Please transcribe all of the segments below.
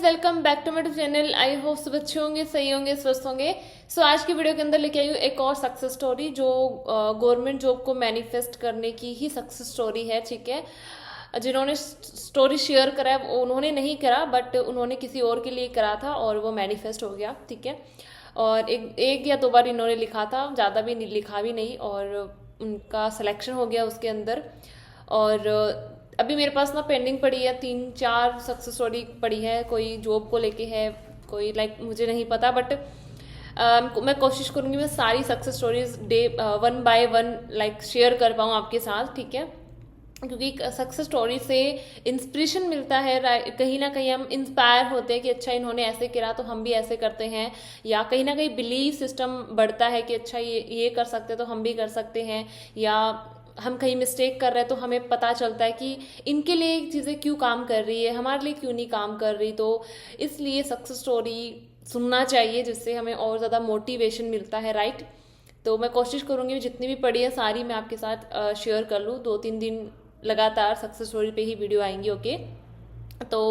Guys, welcome back to my channel. I hope सब अच्छे होंगे, सही होंगे, स्वस्थ होंगे। सो आज की वीडियो के अंदर लेके आई हूँ एक और सक्सेस स्टोरी जो गवर्नमेंट जॉब को मैनिफेस्ट करने की ही सक्सेस स्टोरी है। ठीक है, जिन्होंने स्टोरी शेयर करा है वो उन्होंने नहीं करा, बट उन्होंने किसी और के लिए करा था और वो मैनिफेस्ट हो गया। ठीक है, और एक या दो बार इन्होंने लिखा था, ज़्यादा भी नहीं लिखा भी नहीं, और उनका सिलेक्शन हो गया उसके अंदर। और अभी मेरे पास ना पेंडिंग पड़ी है 3-4 सक्सेस स्टोरी पड़ी है। कोई जॉब को लेके है, कोई मुझे नहीं पता, बट मैं कोशिश करूंगी मैं सारी success stories day 1 by 1 share कर पाऊँ आपके साथ। ठीक है, क्योंकि सक्सेस स्टोरी से इंस्पिरेशन मिलता है, कहीं ना कहीं हम इंस्पायर होते हैं कि अच्छा इन्होंने ऐसे करा तो हम भी ऐसे करते हैं, या कहीं ना कहीं बिलीव सिस्टम बढ़ता है कि अच्छा ये कर सकते तो हम भी कर सकते हैं, या हम कहीं मिस्टेक कर रहे हैं तो हमें पता चलता है कि इनके लिए चीज़ें क्यों काम कर रही है, हमारे लिए क्यों नहीं काम कर रही। तो इसलिए सक्सेस स्टोरी सुनना चाहिए, जिससे हमें और ज़्यादा मोटिवेशन मिलता है, राइट। तो मैं कोशिश करूँगी जितनी भी पड़ी है सारी मैं आपके साथ शेयर कर लूँ। 2-3 दिन लगातार सक्सेस स्टोरी पे ही वीडियो आएंगी। ओके, तो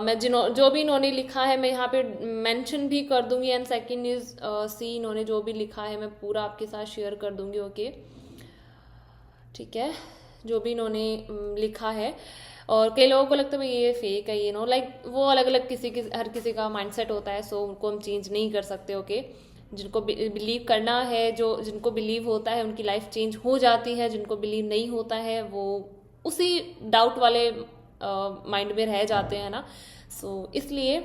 मैं जो भी इन्होंने लिखा है मैं यहाँ पे मेंशन भी कर दूंगी। एंड सेकंड इज सी, इन्होंने जो भी लिखा है मैं पूरा आपके साथ शेयर कर दूंगी। ओके, ठीक है, जो भी इन्होंने लिखा है। और कई लोगों को लगता है भाई ये फेक है, ये वो अलग अलग हर किसी का माइंडसेट होता है, सो उनको हम चेंज नहीं कर सकते। ओके, जिनको बिलीव करना है, जिनको बिलीव होता है उनकी लाइफ चेंज हो जाती है, जिनको बिलीव नहीं होता है वो उसी डाउट वाले माइंड में रह जाते हैं ना। सो इसलिए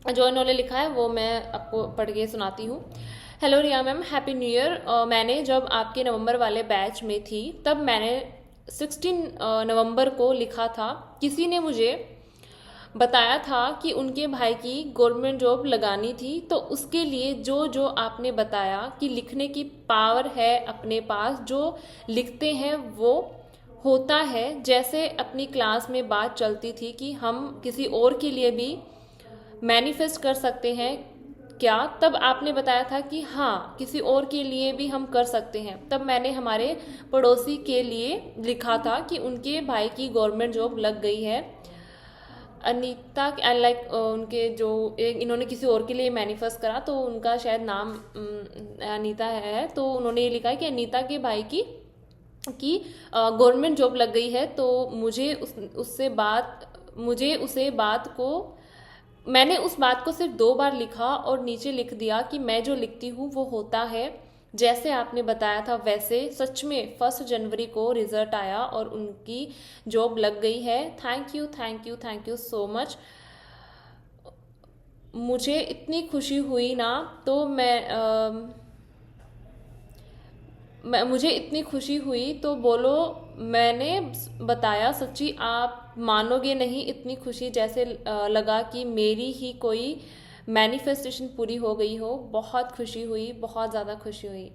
जो इन्होंने लिखा है वो मैं आपको पढ़ के सुनाती हूँ। हेलो रिया मैम, हैप्पी न्यू ईयर। मैंने जब आपके नवंबर वाले बैच में थी तब मैंने 16 नवंबर को लिखा था। किसी ने मुझे बताया था कि उनके भाई की गवर्नमेंट जॉब लगानी थी, तो उसके लिए जो जो आपने बताया कि लिखने की पावर है अपने पास, जो लिखते हैं वो होता है। जैसे अपनी क्लास में बात चलती थी कि हम किसी और के लिए भी मैनिफेस्ट कर सकते हैं क्या, तब आपने बताया था कि हाँ किसी और के लिए भी हम कर सकते हैं। तब मैंने हमारे पड़ोसी के लिए लिखा था कि उनके भाई की गवर्नमेंट जॉब लग गई है। अनीता, उनके जो इन्होंने किसी और के लिए मैनिफेस्ट करा तो उनका शायद नाम अनीता है। तो उन्होंने ये लिखा है कि अनीता के भाई की गवर्नमेंट जॉब लग गई है। तो मैंने उस बात को सिर्फ 2 बार लिखा और नीचे लिख दिया कि मैं जो लिखती हूँ वो होता है। जैसे आपने बताया था वैसे सच में 1 जनवरी को रिजल्ट आया और उनकी जॉब लग गई है। Thank you, thank you, thank you so much. मुझे इतनी खुशी हुई ना, तो मुझे इतनी खुशी हुई तो बोलो। मैंने बताया सच्ची आप मानोगे नहीं, इतनी खुशी जैसे लगा कि मेरी ही कोई मैनिफेस्टेशन पूरी हो गई हो। बहुत खुशी हुई, बहुत ज़्यादा खुशी हुई।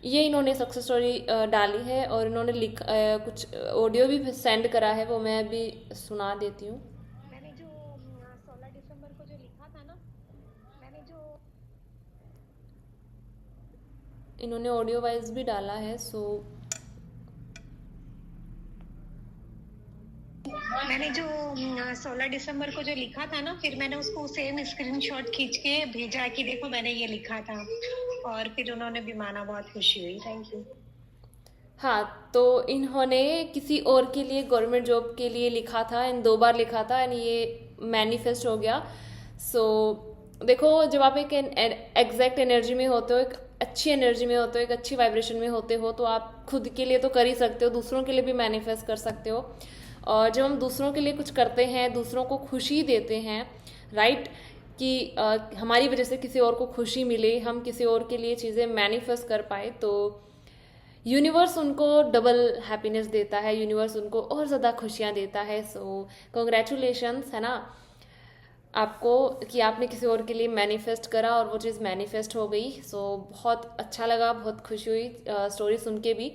ये इन्होंने सक्सेस स्टोरी डाली है और इन्होंने कुछ ऑडियो भी सेंड करा है, वो मैं अभी सुना देती हूँ। मैंने जो 16 दिसंबर को जो लिखा था ना, मैंने जो इन्होंने ऑडियो वाइज भी डाला है। सो मैंने जो 16 दिसंबर को जो लिखा था ना, फिर मैंने उसको सेम स्क्रीनशॉट खींच के भेजा कि देखो मैंने ये लिखा था, और फिर उन्होंने भी माना। बहुत खुशी हुई, थैंक यू। हाँ, तो इन्होंने किसी और के लिए गवर्नमेंट जॉब के लिए लिखा था, इन 2 बार लिखा था एंड ये मैनिफेस्ट हो गया। सो देखो, जब आप एक एग्जैक्ट एनर्जी में होते हो, एक अच्छी एनर्जी में होते हो, एक अच्छी वाइब्रेशन में होते हो, तो आप खुद के लिए तो कर ही सकते हो, दूसरों के लिए भी मैनिफेस्ट कर सकते हो। और जब हम दूसरों के लिए कुछ करते हैं, दूसरों को खुशी देते हैं, राइट, कि हमारी वजह से किसी और को खुशी मिले, हम किसी और के लिए चीज़ें मैनिफेस्ट कर पाए, तो यूनिवर्स उनको डबल हैप्पीनेस देता है, यूनिवर्स उनको और ज़्यादा खुशियाँ देता है। सो कॉन्ग्रेचुलेशंस है ना आपको कि आपने किसी और के लिए मैनिफेस्ट करा और वो चीज़ मैनिफेस्ट हो गई। सो बहुत अच्छा लगा, बहुत खुशी हुई स्टोरी सुन के भी।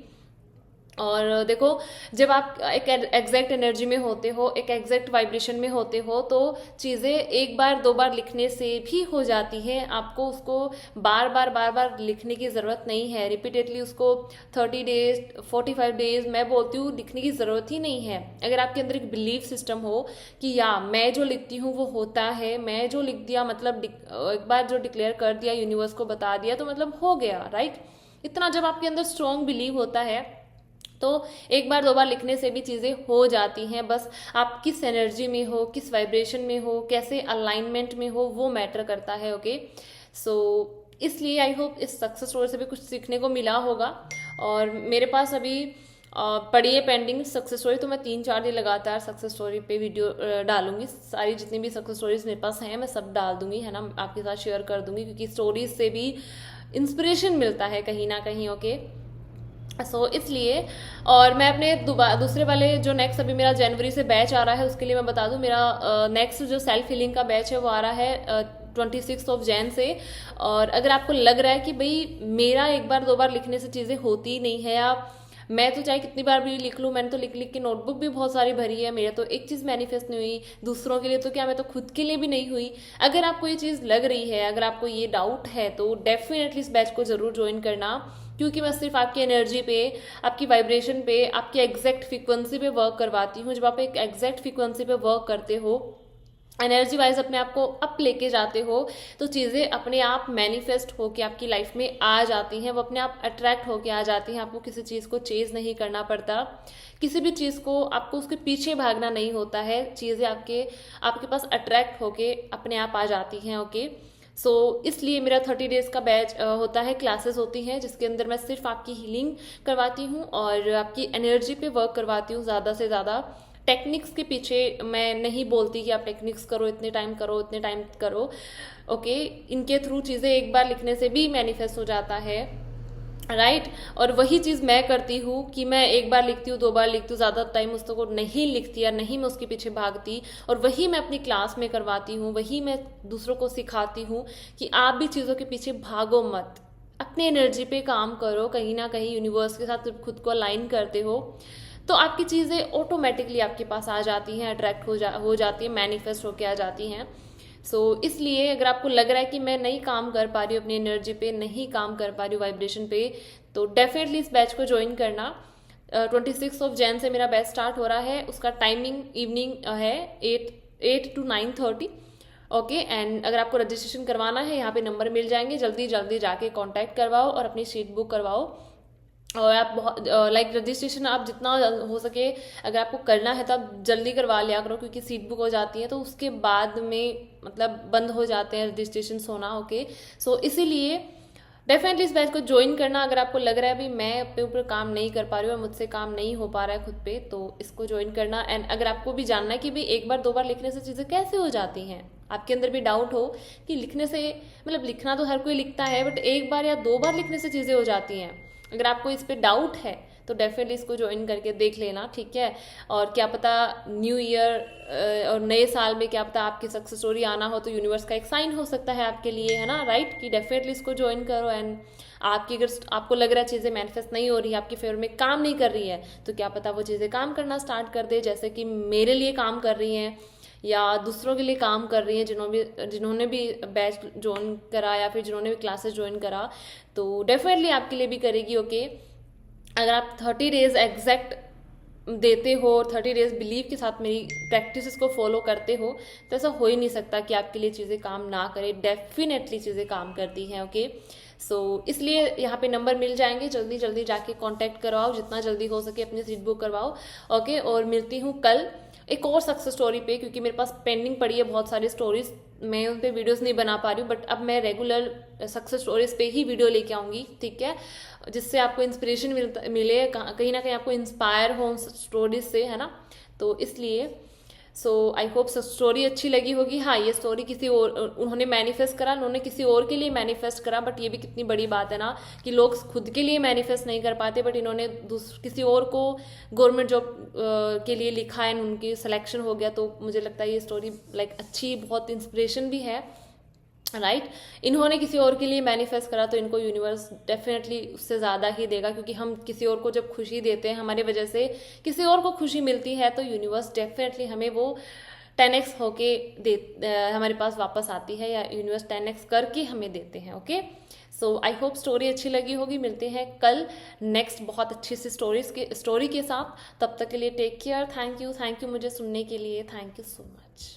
और देखो, जब आप एक एग्जैक्ट एनर्जी में होते हो, एक एग्जैक्ट वाइब्रेशन में होते हो, तो चीज़ें एक बार दो बार लिखने से भी हो जाती हैं। आपको उसको बार बार लिखने की ज़रूरत नहीं है, रिपीटेडली उसको 30 डेज 45 डेज मैं बोलती हूँ लिखने की ज़रूरत ही नहीं है। अगर आपके अंदर एक बिलीफ सिस्टम हो कि या मैं जो लिखती हूँ वो होता है, मैं जो लिख दिया मतलब एक बार जो डिक्लेयर कर दिया, यूनिवर्स को बता दिया, तो मतलब हो गया, राइट। इतना जब आपके अंदर स्ट्रॉन्ग बिलीव होता है तो एक बार दो बार लिखने से भी चीज़ें हो जाती हैं। बस आप किस एनर्जी में हो, किस वाइब्रेशन में हो, कैसे अलाइनमेंट में हो, वो मैटर करता है। ओके, सो इसलिए आई होप इस सक्सेस स्टोरी से भी कुछ सीखने को मिला होगा। और मेरे पास अभी पड़ी है पेंडिंग सक्सेस स्टोरी, तो मैं 3-4 दिन लगातार सक्सेस स्टोरी पे वीडियो डालूंगी। सारी जितनी भी सक्सेस स्टोरीज मेरे पास हैं मैं सब डाल दूंगी, है ना, आपके साथ शेयर कर दूंगी, क्योंकि स्टोरीज से भी इंस्पिरेशन मिलता है कहीं ना कहीं। ओके, सो इसलिए। और मैं अपने दूसरे वाले जो नेक्स्ट अभी मेरा जनवरी से बैच आ रहा है, उसके लिए मैं बता दूं, मेरा नेक्स्ट जो सेल्फ हीलिंग का बैच है वो आ रहा है 26 जैन से। और अगर आपको लग रहा है कि भाई मेरा एक बार दो बार लिखने से चीज़ें होती नहीं है, या मैं तो चाहे कितनी बार भी लिख लूँ, मैंने तो लिख लिख के नोटबुक भी बहुत सारी भरी है, मेरे तो एक चीज़ मैनिफेस्ट नहीं हुई, दूसरों के लिए तो क्या, मैं तो खुद के लिए भी नहीं हुई। अगर आपको ये चीज़ लग रही है, अगर आपको ये डाउट है, तो डेफिनेटली इस बैच को ज़रूर ज्वाइन करना, क्योंकि मैं सिर्फ आपकी एनर्जी पे, आपकी वाइब्रेशन पे, आपकी एग्जैक्ट फ्रीक्वेंसी पे वर्क करवाती हूँ। जब आप एक एग्जैक्ट फ्रीक्वेंसी पे वर्क करते हो, एनर्जी वाइज अपने आप को अप लेके जाते हो, तो चीज़ें अपने आप मैनिफेस्ट होके आपकी लाइफ में आ जाती हैं, वो अपने आप अट्रैक्ट होके आ जाती हैं। आपको किसी चीज़ को चेज नहीं करना पड़ता, किसी भी चीज़ को आपको उसके पीछे भागना नहीं होता है, चीज़ें आपके आपके पास अट्रैक्ट होके अपने आप आ जाती हैं। ओके, सो इसलिए मेरा 30 डेज का बैच होता है, क्लासेस होती हैं जिसके अंदर मैं सिर्फ आपकी हीलिंग करवाती हूँ और आपकी एनर्जी पे वर्क करवाती हूँ। ज़्यादा से ज़्यादा टेक्निक्स के पीछे मैं नहीं बोलती कि आप टेक्निक्स करो, इतने टाइम करो, इतने टाइम करो। ओके, इनके थ्रू चीज़ें एक बार लिखने से भी मैनिफेस्ट हो जाता है, राइट। और वही चीज़ मैं करती हूँ कि मैं एक बार लिखती हूँ, 2 बार लिखती हूँ, ज़्यादा टाइम उसको नहीं लिखती या नहीं मैं उसके पीछे भागती। और वही मैं अपनी क्लास में करवाती हूँ, वही मैं दूसरों को सिखाती हूँ कि आप भी चीज़ों के पीछे भागो मत, अपनी एनर्जी पे काम करो, कहीं ना कहीं यूनिवर्स के साथ खुद को अलाइन करते हो तो आपकी चीज़ें ऑटोमेटिकली आपके पास आ जाती हैं, अट्रैक्ट हो जाती हैं, मैनिफेस्ट होके आ जाती हैं। सो इसलिए अगर आपको लग रहा है कि मैं नहीं काम कर पा रही हूँ अपनी एनर्जी पे, नहीं काम कर पा रही हूँ वाइब्रेशन पे, तो डेफिनेटली इस बैच को ज्वाइन करना। 26 जैन से मेरा बैच स्टार्ट हो रहा है, उसका टाइमिंग इवनिंग है 8 to 9:30। ओके, एंड अगर आपको रजिस्ट्रेशन करवाना है, यहाँ पे नंबर मिल जाएंगे, जल्दी जल्दी जाके कांटेक्ट करवाओ और अपनी सीट बुक करवाओ। और आप बहुत रजिस्ट्रेशन आप जितना हो सके अगर आपको करना है तो आप जल्दी करवा लिया करो, क्योंकि सीट बुक हो जाती है तो उसके बाद में मतलब बंद हो जाते हैं रजिस्ट्रेशन होना। ओके, सो इसीलिए डेफिनेटली इस बैच को ज्वाइन करना। अगर आपको लग रहा है अभी मैं अपने ऊपर काम नहीं कर पा रही हूँ, मुझसे काम नहीं हो पा रहा है खुद पे, तो इसको ज्वाइन करना। एंड अगर आपको भी जानना है कि भाई एक बार दो बार लिखने से चीज़ें कैसे हो जाती हैं, आपके अंदर भी डाउट हो कि लिखने से मतलब लिखना तो हर कोई लिखता है, बट एक बार या 2 बार लिखने से चीज़ें हो जाती हैं, अगर आपको इस पर डाउट है तो डेफिनेटली इसको ज्वाइन करके देख लेना, ठीक है। और क्या पता न्यू ईयर और नए साल में क्या पता आपकी सक्सेस स्टोरी आना हो, तो यूनिवर्स का एक साइन हो सकता है आपके लिए, है ना, राइट, कि डेफिनेटली इसको ज्वाइन करो। एंड आपकी अगर आपको लग रहा है चीज़ें मैनिफेस्ट नहीं हो रही है, आपके फेवर में काम नहीं कर रही है, तो क्या पता वो चीज़ें काम करना स्टार्ट कर दे, जैसे कि मेरे लिए काम कर रही हैं या दूसरों के लिए काम कर रही हैं जिन्होंने भी बैच ज्वाइन करा या फिर जिन्होंने भी क्लासेस ज्वाइन करा, तो डेफिनेटली आपके लिए भी करेगी। ओके, अगर आप 30 डेज एग्जैक्ट देते हो और 30 डेज बिलीव के साथ मेरी प्रैक्टिसेस को फॉलो करते हो, तो ऐसा हो ही नहीं सकता कि आपके लिए चीज़ें काम ना करे, डेफिनेटली चीज़ें काम करती हैं। ओके, सो इसलिए यहाँ पे नंबर मिल जाएंगे, जल्दी जल्दी जाके कांटेक्ट करवाओ, जितना जल्दी हो सके अपनी सीट बुक करवाओ। ओके, और मिलती हूँ कल एक और सक्सेस स्टोरी पे, क्योंकि मेरे पास पेंडिंग पड़ी है बहुत सारी स्टोरीज, मैं उन पर वीडियोस नहीं बना पा रही हूँ, बट अब मैं रेगुलर सक्सेस स्टोरीज पे ही वीडियो लेके आऊँगी, ठीक है, जिससे आपको इंस्पिरेशन मिले, कहीं ना कहीं आपको इंस्पायर हो स्टोरीज से, है ना। तो इसलिए सो आई होप स्टोरी अच्छी लगी होगी। हाँ, ये स्टोरी किसी और उन्होंने मैनिफेस्ट करा, उन्होंने किसी और के लिए मैनिफेस्ट करा, बट ये भी कितनी बड़ी बात है ना कि लोग खुद के लिए मैनिफेस्ट नहीं कर पाते, बट इन्होंने किसी और को गवर्नमेंट जॉब के लिए लिखा है, उनकी सिलेक्शन हो गया। तो मुझे लगता है ये स्टोरी लाइक अच्छी, बहुत इंस्पिरेशन भी है। राइट इन्होंने किसी और के लिए मैनिफेस्ट करा तो इनको यूनिवर्स डेफिनेटली उससे ज़्यादा ही देगा, क्योंकि हम किसी और को जब खुशी देते हैं, हमारे वजह से किसी और को खुशी मिलती है, तो यूनिवर्स डेफिनेटली हमें वो 10x होके हमारे पास वापस आती है, या यूनिवर्स 10x करके हमें देते हैं। Okay, so I hope story अच्छी लगी होगी। मिलते हैं कल नेक्स्ट बहुत अच्छी सी स्टोरी के साथ। तब तक के लिए टेक केयर। थैंक यू मुझे सुनने के लिए। Thank you so much.